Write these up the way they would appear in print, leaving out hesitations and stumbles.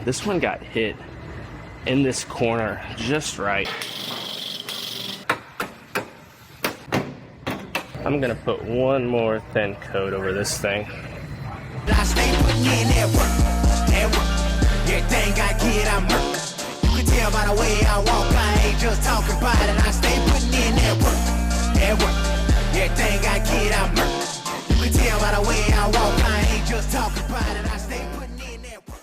This one got hit in this corner just right. I'm gonna put one more thin coat over this thing. I stay putting in that work. Everything I get, I'm work. You can tell by the way I walk, I ain't just talking about it. I stay putting in that work. Everything I get, I'm work. You can tell by the way I walk, I ain't just talking about it. I stay putting in that work.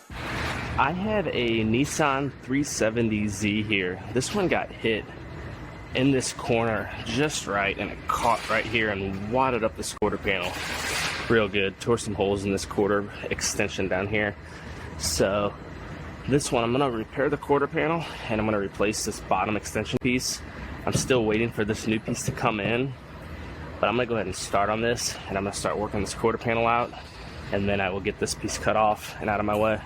I have a Nissan 370Z here. This one got hit in this corner just right, and it caught right here and wadded up this quarter panel real good. Tore some holes in this quarter extension down here. So this one, I'm gonna repair the quarter panel and I'm gonna replace this bottom extension piece. I'm still waiting for this new piece to come in, but I'm gonna go ahead and start on this, and I'm gonna start working this quarter panel out, and then I will get this piece cut off and out of my way.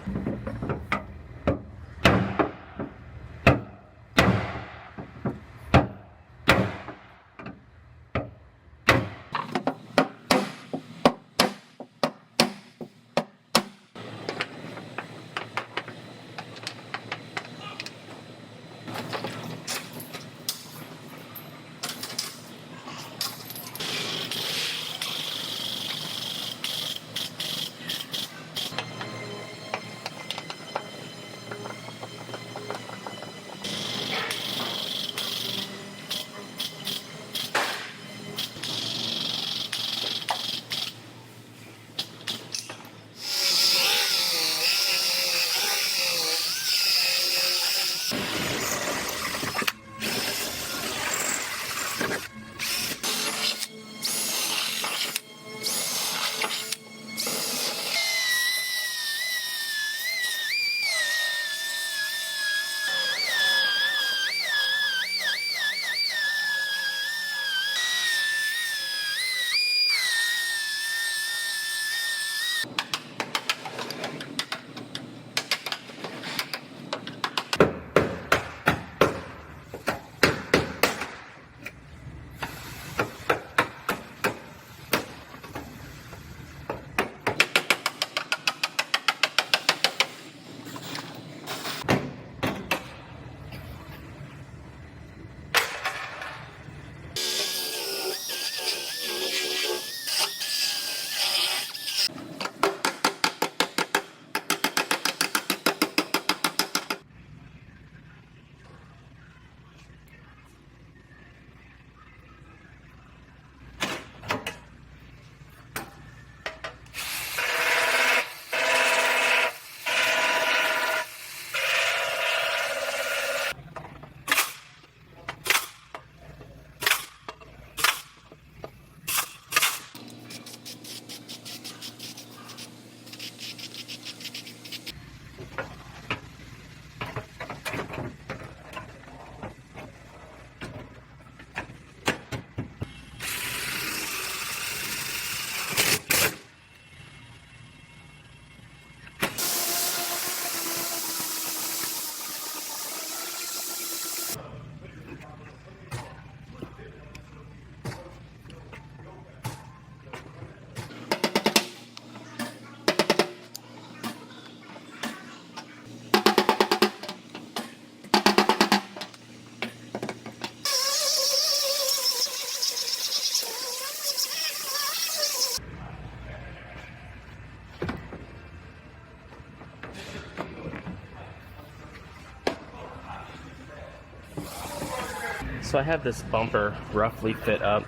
So I have this bumper roughly fit up,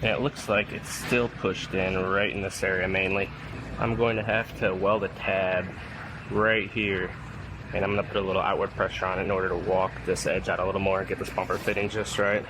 and it looks like it's still pushed in right in this area mainly. I'm going to have to weld a tab right here, and I'm going to put a little outward pressure on it in order to walk this edge out a little more and get this bumper fitting just right.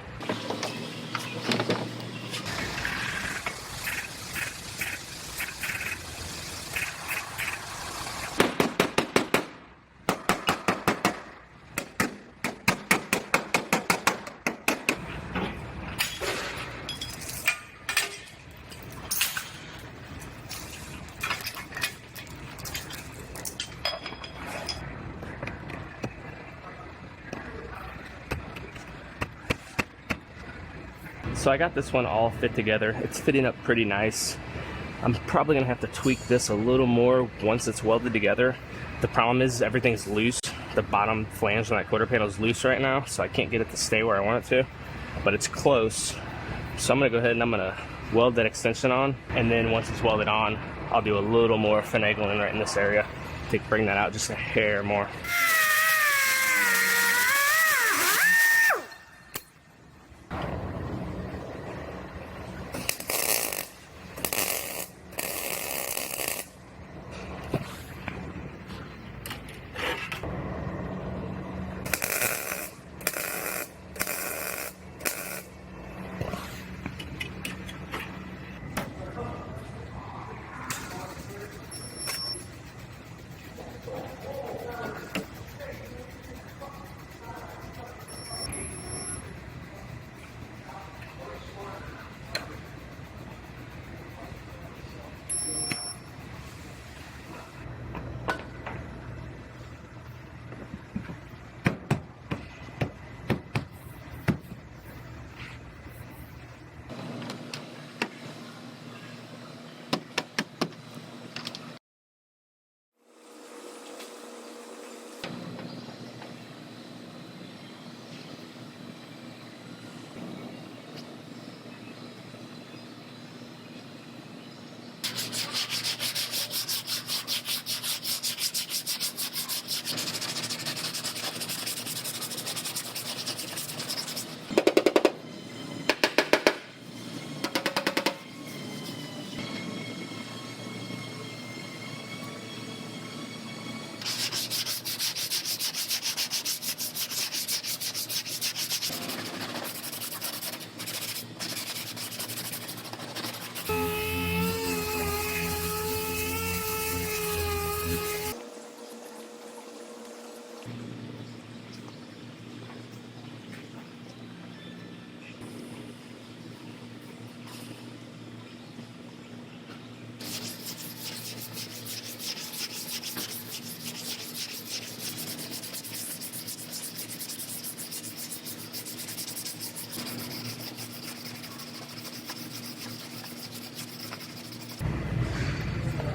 So I got this one all fit together. It's fitting up pretty nice. I'm probably gonna have to tweak this a little more once it's welded together The problem is everything's loose. The bottom flange on that quarter panel is loose right now, so I can't get it to stay where I want it to, but it's close. So I'm gonna go ahead and I'm gonna weld that extension on, and then once it's welded on, I'll do a little more finagling right in this area to bring that out just a hair more.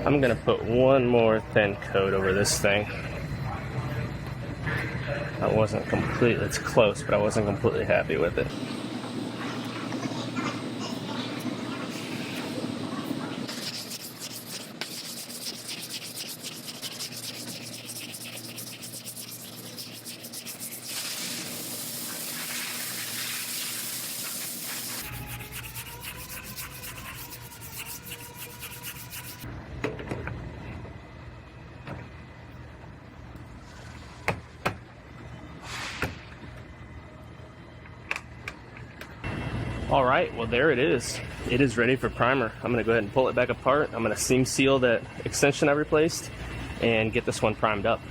I'm gonna put one more thin coat over this thing. I wasn't completely, it's close, but I wasn't completely happy with it. All right, well there it is. It is ready for primer. I'm gonna go ahead and pull it back apart. I'm gonna seam seal that extension I replaced and get this one primed up.